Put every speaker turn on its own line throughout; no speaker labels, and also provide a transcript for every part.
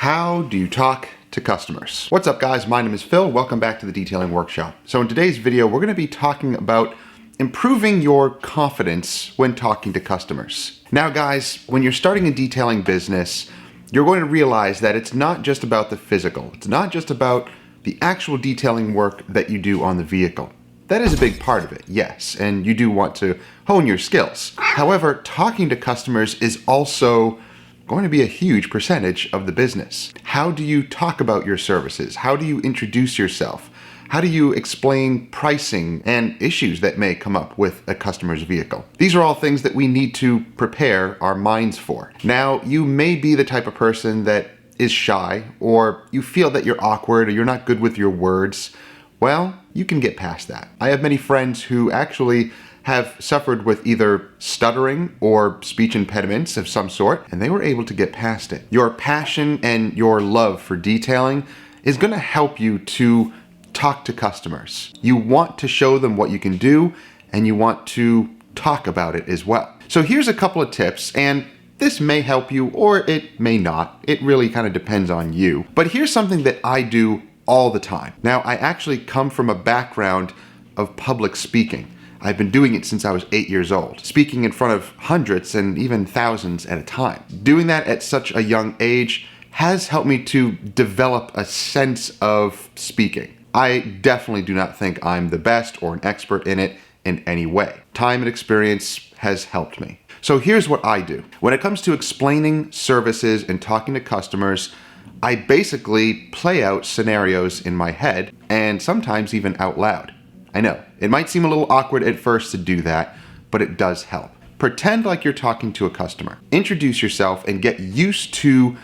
How do you talk to customers? What's up, guys? My name is Phil. Welcome back to the Detailing Workshop. So in today's video, we're going to be talking about improving your confidence when talking to customers. Now, guys, when you're starting a detailing business, you're going to realize that it's not just about the physical. It's not just about the actual detailing work that you do on the vehicle. That is a big part of it, yes, and you do want to hone your skills. However, talking to customers is also going to be a huge percentage of the business. How do you talk about your services? How do you introduce yourself? How do you explain pricing and issues that may come up with a customer's vehicle? These are all things that we need to prepare our minds for. Now, you may be the type of person that is shy, or you feel that you're awkward, or you're not good with your words. Well, you can get past that. I have many friends who actually have suffered with either stuttering or speech impediments of some sort, and they were able to get past it. Your passion and your love for detailing is going to help you to talk to customers. You want to show them what you can do, and you want to talk about it as well. So here's a couple of tips, and this may help you or it may not. It really kind of depends on you. But here's something that I do all the time. Now, I actually come from a background of public speaking. I've been doing it since I was 8 years old, speaking in front of hundreds and even thousands at a time. Doing that at such a young age has helped me to develop a sense of speaking. I definitely do not think I'm the best or an expert in it in any way. Time and experience has helped me. So here's what I do. When it comes to explaining services and talking to customers, I basically play out scenarios in my head and sometimes even out loud. I know, it might seem a little awkward at first to do that, but it does help. Pretend like you're talking to a customer. Introduce yourself and get used to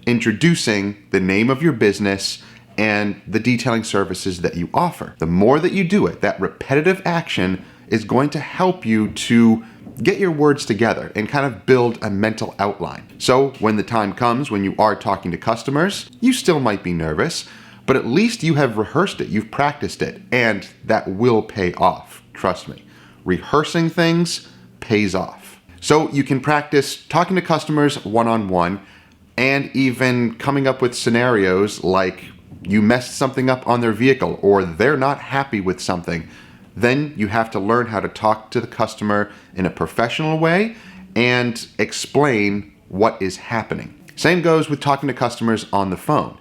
introducing the name of your business and the detailing services that you offer. The more that you do it, that repetitive action is going to help you to get your words together and kind of build a mental outline. So when the time comes when you are talking to customers, you still might be nervous, but at least you have rehearsed it, you've practiced it, and that will pay off. Trust me. Rehearsing things pays off. So you can practice talking to customers one-on-one and even coming up with scenarios like you messed something up on their vehicle or they're not happy with something. Then you have to learn how to talk to the customer in a professional way and explain what is happening. Same goes with talking to customers on the phone.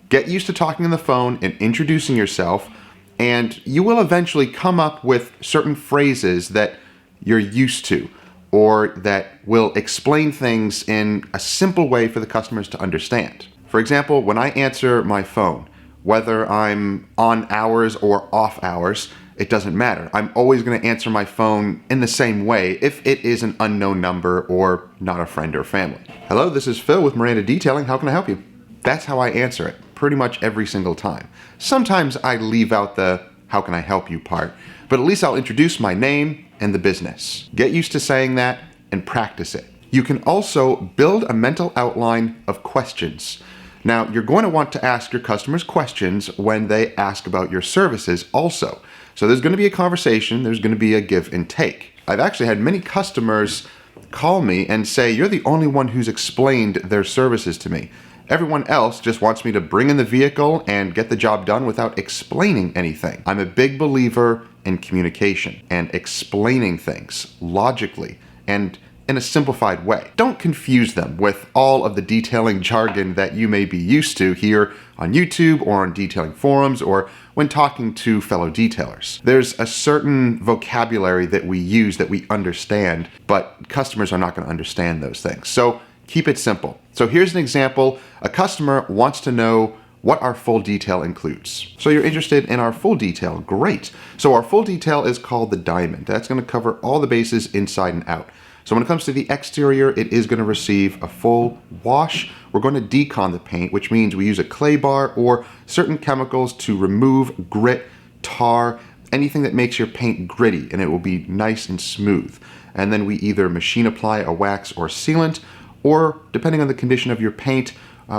Get used to talking on the phone and introducing yourself, and you will eventually come up with certain phrases that you're used to or that will explain things in a simple way for the customers to understand. For example, when I answer my phone, whether I'm on hours or off hours, it doesn't matter. I'm always going to answer my phone in the same way if it is an unknown number or not a friend or family. Hello, this is Phil with Miranda Detailing. How can I help you? That's how I answer it pretty much every single time. Sometimes I leave out the how can I help you part, but at least I'll introduce my name and the business. Get used to saying that and practice it. You can also build a mental outline of questions. Now, you're going to want to ask your customers questions when they ask about your services also. So there's going to be a conversation, there's going to be a give and take. I've actually had many customers call me and say, you're the only one who's explained their services to me. Everyone else just wants me to bring in the vehicle and get the job done without explaining anything. I'm a big believer in communication and explaining things logically and in a simplified way. Don't confuse them with all of the detailing jargon that you may be used to here on YouTube or on detailing forums or when talking to fellow detailers. There's a certain vocabulary that we use that we understand, but customers are not going to understand those things. So keep it simple. So here's an example. A customer wants to know what our full detail includes. So you're interested in our full detail. Great. So our full detail is called the diamond. That's going to cover all the bases inside and out. So when it comes to the exterior, it is going to receive a full wash. We're going to decon the paint, which means we use a clay bar or certain chemicals to remove grit, tar, anything that makes your paint gritty, and it will be nice and smooth. And then we either machine apply a wax or sealant, or depending on the condition of your paint,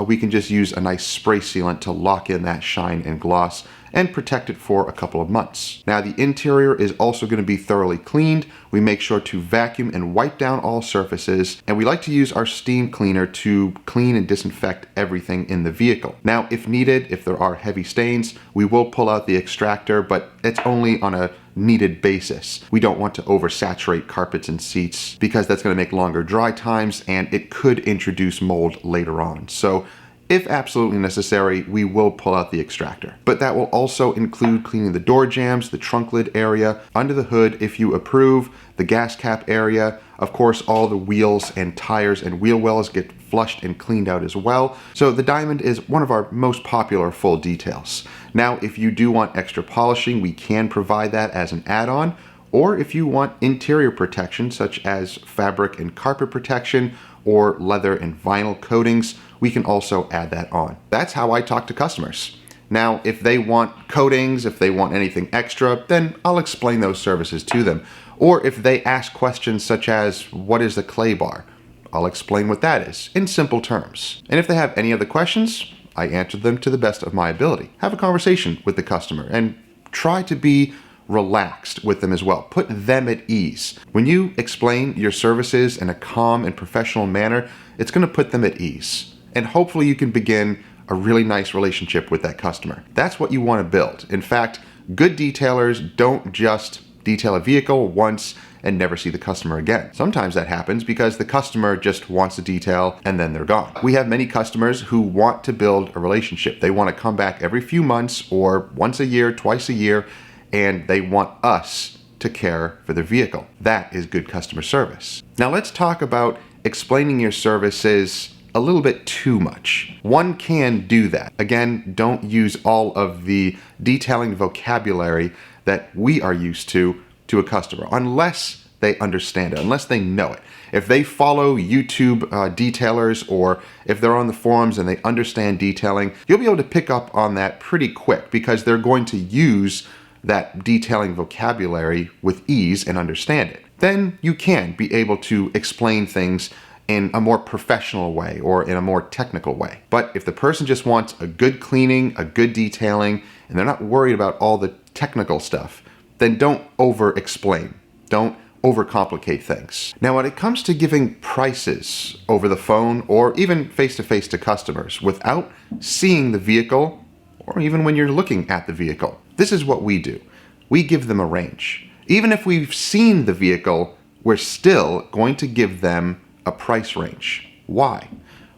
we can just use a nice spray sealant to lock in that shine and gloss and protect it for a couple of months. Now the interior is also going to be thoroughly cleaned. We make sure to vacuum and wipe down all surfaces, and we like to use our steam cleaner to clean and disinfect everything in the vehicle. Now if needed, if there are heavy stains, we will pull out the extractor, but it's only on a needed basis. We don't want to oversaturate carpets and seats because that's going to make longer dry times and it could introduce mold later on. So if absolutely necessary, we will pull out the extractor. But that will also include cleaning the door jambs, the trunk lid area, under the hood if you approve, the gas cap area. Of course, all the wheels and tires and wheel wells get flushed and cleaned out as well. So the diamond is one of our most popular full details. Now, if you do want extra polishing, we can provide that as an add-on. Or if you want interior protection, such as fabric and carpet protection, or leather and vinyl coatings, we can also add that on. That's how I talk to customers. Now, if they want coatings, if they want anything extra, then I'll explain those services to them. Or if they ask questions such as, what is a clay bar? I'll explain what that is in simple terms. And if they have any other questions, I answer them to the best of my ability. Have a conversation with the customer and try to be relaxed with them as well. Put them at ease. When you explain your services in a calm and professional manner, it's going to put them at ease. And hopefully you can begin a really nice relationship with that customer. That's what you want to build. In fact, good detailers don't just detail a vehicle once and never see the customer again. Sometimes that happens because the customer just wants a detail and then they're gone. We have many customers who want to build a relationship. They want to come back every few months or once a year, twice a year, and they want us to care for their vehicle. That is good customer service. Now let's talk about explaining your services a little bit too much. One can do that. Again, don't use all of the detailing vocabulary that we are used to a customer, unless they understand it, unless they know it. If they follow YouTube detailers, or if they're on the forums and they understand detailing, you'll be able to pick up on that pretty quick because they're going to use that detailing vocabulary with ease and understand it. Then you can be able to explain things in a more professional way or in a more technical way. But if the person just wants a good cleaning, a good detailing, and they're not worried about all the technical stuff, then don't over-explain. Don't overcomplicate things. Now, when it comes to giving prices over the phone or even face-to-face to customers without seeing the vehicle, or even when you're looking at the vehicle, this is what we do. We give them a range. Even if we've seen the vehicle, we're still going to give them a price range. Why?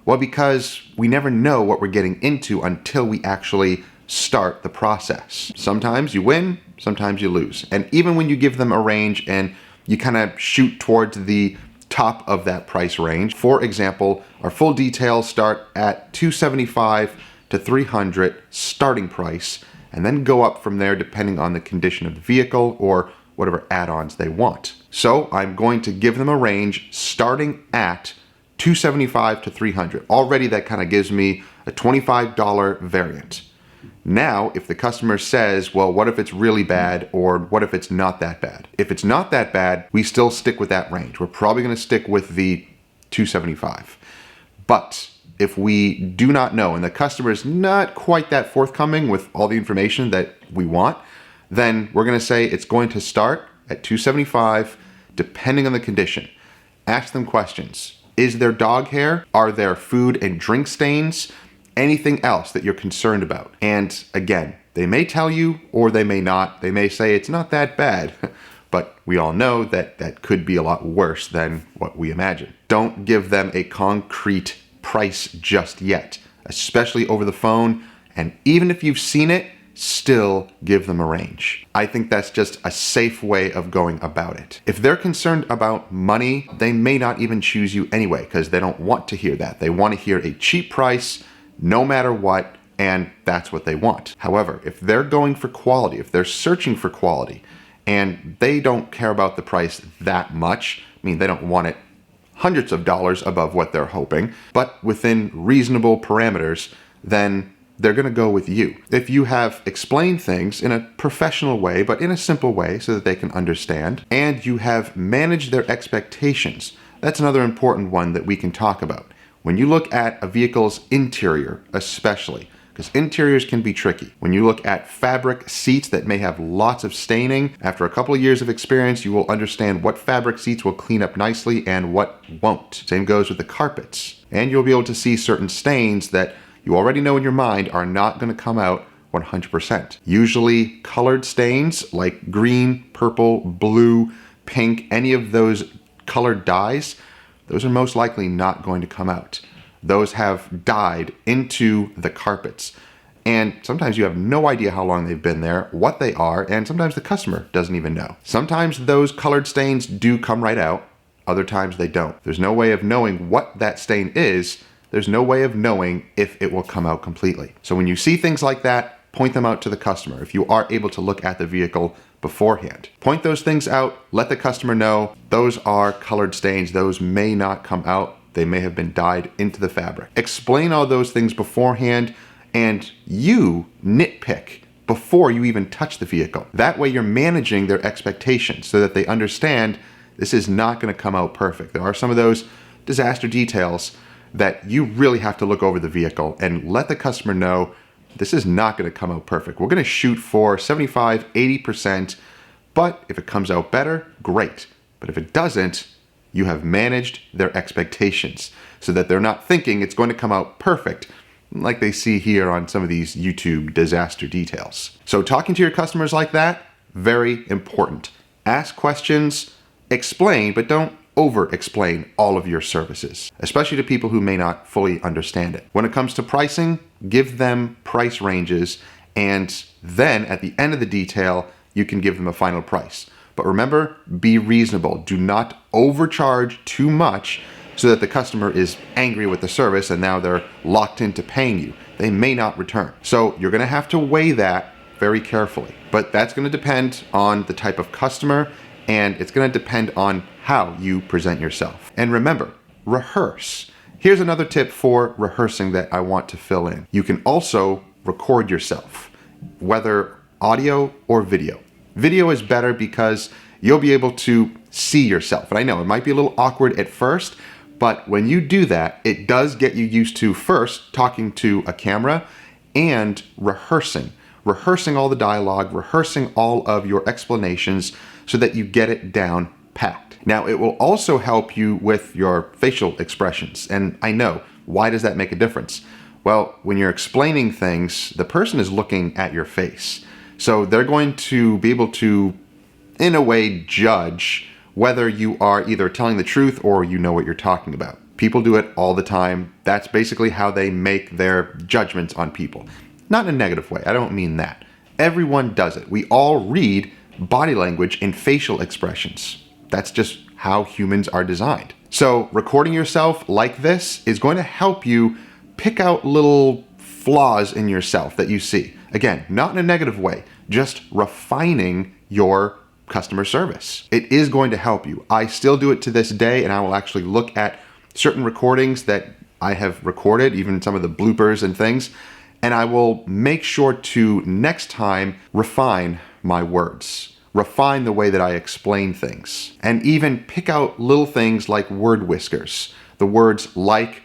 Well, because we never know what we're getting into until we actually start the process. Sometimes you win, sometimes you lose. And even when you give them a range and you kind of shoot towards the top of that price range, for example, our full details start at $275 to $300 starting price, and then go up from there depending on the condition of the vehicle or whatever add-ons they want. So I'm going to give them a range starting at $275 to $300. Already that kind of gives me a $25 variant. Now, if the customer says, well, what if it's really bad, or what if it's not that bad? If it's not that bad, we still stick with that range. We're probably going to stick with the $275. But if we do not know and the customer is not quite that forthcoming with all the information that we want, then we're going to say it's going to start at $275 depending on the condition. Ask them questions. Is there dog hair? Are there food and drink stains? Anything else that you're concerned about? And again, they may tell you or they may not. They may say it's not that bad, but we all know that that could be a lot worse than what we imagine. Don't give them a concrete price just yet, especially over the phone. And even if you've seen it, still give them a range. I think that's just a safe way of going about it. If they're concerned about money, they may not even choose you anyway because they don't want to hear that. They want to hear a cheap price no matter what, and that's what they want. However, if they're going for quality, if they're searching for quality, and they don't care about the price that much, I mean, they don't want it hundreds of dollars above what they're hoping, but within reasonable parameters, then they're going to go with you. If you have explained things in a professional way, but in a simple way so that they can understand, and you have managed their expectations, That's another important one that we can talk about. When you look at a vehicle's interior, especially, because interiors can be tricky. When you look at fabric seats that may have lots of staining, after a couple of years of experience, you will understand what fabric seats will clean up nicely and what won't. Same goes with the carpets. And you'll be able to see certain stains that you already know in your mind are not going to come out 100%. Usually colored stains like green, purple, blue, pink, any of those colored dyes, those are most likely not going to come out. Those have dyed into the carpets. And sometimes you have no idea how long they've been there, what they are, and sometimes the customer doesn't even know. Sometimes those colored stains do come right out, other times they don't. There's no way of knowing what that stain is. There's no way of knowing if it will come out completely. So when you see things like that, point them out to the customer if you are able to look at the vehicle beforehand. Point those things out, let the customer know those are colored stains, those may not come out. They may have been dyed into the fabric. Explain all those things beforehand, and you nitpick before you even touch the vehicle. That way you're managing their expectations so that they understand this is not going to come out perfect. There are some of those disaster details that you really have to look over the vehicle and let the customer know this is not going to come out perfect. We're going to shoot for 75, 80%, but if it comes out better, great. But if it doesn't, you have managed their expectations so that they're not thinking it's going to come out perfect like they see here on some of these YouTube disaster details. So talking to your customers like that, very important. Ask questions, explain, but don't over-explain all of your services, especially to people who may not fully understand it. When it comes to pricing, give them price ranges, and then at the end of the detail, you can give them a final price. But remember, be reasonable. Do not overcharge too much so that the customer is angry with the service and now they're locked into paying you. They may not return. So you're going to have to weigh that very carefully. But that's going to depend on the type of customer, and it's going to depend on how you present yourself. And remember, rehearse. Here's another tip for rehearsing that I want to fill in. You can also record yourself, whether audio or video. Video is better because you'll be able to see yourself. And I know it might be a little awkward at first, but when you do that, it does get you used to first talking to a camera and rehearsing all the dialogue, rehearsing all of your explanations so that you get it down packed. Now, it will also help you with your facial expressions. And I know, why does that make a difference? Well, when you're explaining things, the person is looking at your face. So they're going to be able to, in a way, judge whether you are either telling the truth or you know what you're talking about. People do it all the time. That's basically how they make their judgments on people. Not in a negative way, I don't mean that. Everyone does it. We all read body language and facial expressions. That's just how humans are designed. So recording yourself like this is going to help you pick out little flaws in yourself that you see. Again, not in a negative way, just refining your customer service. It is going to help you. I still do it to this day, and I will actually look at certain recordings that I have recorded, even some of the bloopers and things, and I will make sure to next time refine my words, refine the way that I explain things, and even pick out little things like word whiskers. The words like,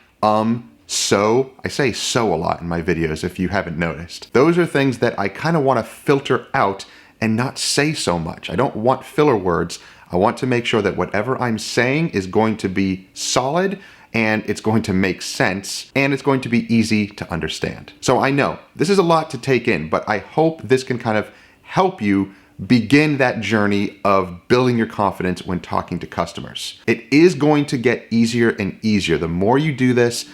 so. I say so a lot in my videos if you haven't noticed. Those are things that I kind of want to filter out and not say so much. I don't want filler words. I want to make sure that whatever I'm saying is going to be solid and it's going to make sense and it's going to be easy to understand. So I know this is a lot to take in, but I hope this can kind of help you begin that journey of building your confidence when talking to customers. It is going to get easier and easier. The more you do this,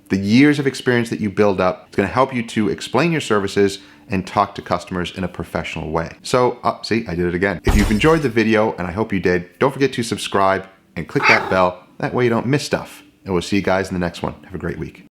the years of experience that you build up, it's going to help you to explain your services and talk to customers in a professional way. So, see, I did it again. If you've enjoyed the video, and I hope you did, don't forget to subscribe and click that bell. That way you don't miss stuff. And we'll see you guys in the next one. Have a great week.